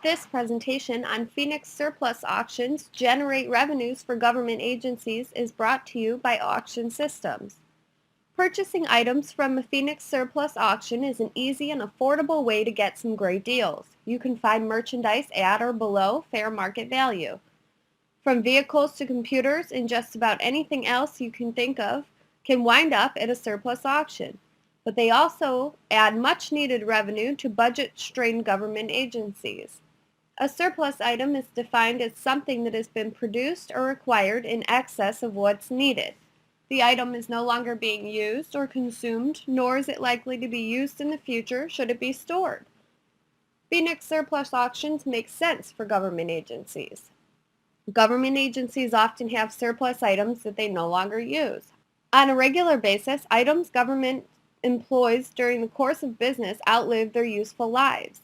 This presentation on Phoenix Surplus Auctions Generate Revenues for Government Agencies is brought to you by Auction Systems. Purchasing items from a Phoenix Surplus auction is an easy and affordable way to get some great deals. You can find merchandise at or below fair market value. From vehicles to computers and just about anything else you can think of can wind up at a surplus auction. But they also add much needed revenue to budget-strained government agencies. A surplus item is defined as something that has been produced or acquired in excess of what's needed. The item is no longer being used or consumed, nor is it likely to be used in the future should it be stored. Phoenix surplus auctions make sense for government agencies. Government agencies often have surplus items that they no longer use. On a regular basis, items government employs during the course of business outlive their useful lives.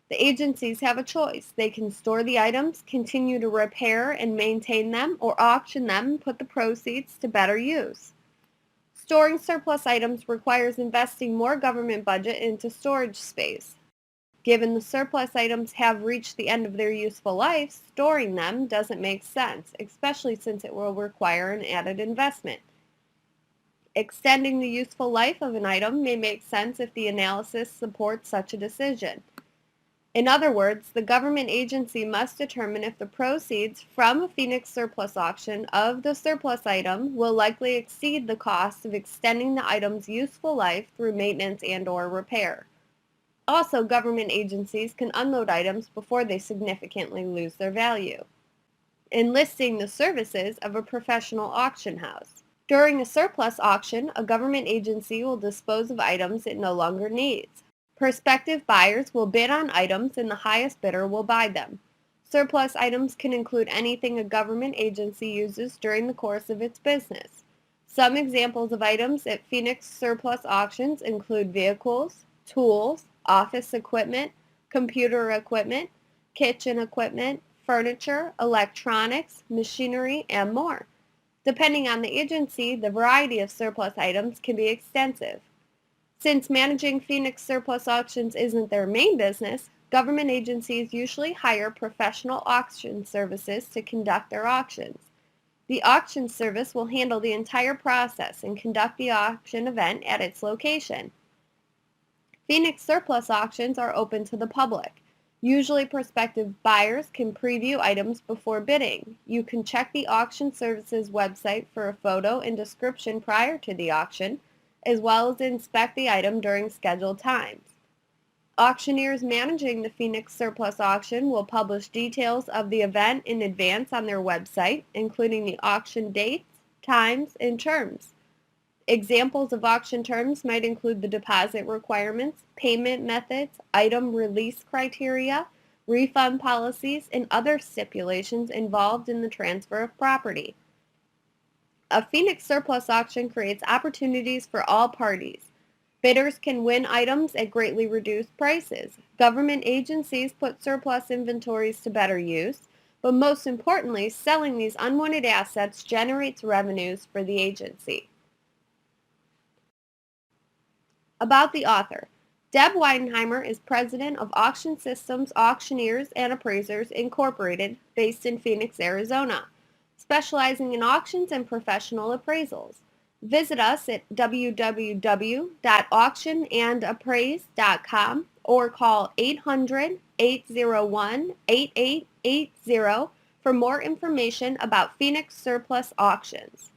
The agencies have a choice. They can store the items, continue to repair and maintain them, or auction them and put the proceeds to better use. Storing surplus items requires investing more government budget into storage space. Given the surplus items have reached the end of their useful life, storing them doesn't make sense, especially since it will require an added investment. Extending the useful life of an item may make sense if the analysis supports such a decision. In other words, the government agency must determine if the proceeds from a Phoenix surplus auction of the surplus item will likely exceed the cost of extending the item's useful life through maintenance and/or repair. Also, government agencies can unload items before they significantly lose their value. Enlisting the services of a professional auction house. During a surplus auction, a government agency will dispose of items it no longer needs. Prospective buyers will bid on items and the highest bidder will buy them. Surplus items can include anything a government agency uses during the course of its business. Some examples of items at Phoenix surplus auctions include vehicles, tools, office equipment, computer equipment, kitchen equipment, furniture, electronics, machinery, and more. Depending on the agency, the variety of surplus items can be extensive. Since managing Phoenix surplus auctions isn't their main business, government agencies usually hire professional auction services to conduct their auctions. The auction service will handle the entire process and conduct the auction event at its location. Phoenix surplus auctions are open to the public. Usually prospective buyers can preview items before bidding. You can check the auction service's website for a photo and description prior to the auction, as well as inspect the item during scheduled times. Auctioneers managing the Phoenix surplus auction will publish details of the event in advance on their website, including the auction dates, times, and terms. Examples of auction terms might include the deposit requirements, payment methods, item release criteria, refund policies, and other stipulations involved in the transfer of property. A Phoenix surplus auction creates opportunities for all parties. Bidders can win items at greatly reduced prices. Government agencies put surplus inventories to better use, but most importantly, selling these unwanted assets generates revenues for the agency. About the author. Deb Weidenheimer is president of Auction Systems Auctioneers and Appraisers Incorporated, based in Phoenix, Arizona, specializing in auctions and professional appraisals. Visit us at www.auctionandappraise.com or call 800-801-8880 for more information about Phoenix surplus auctions.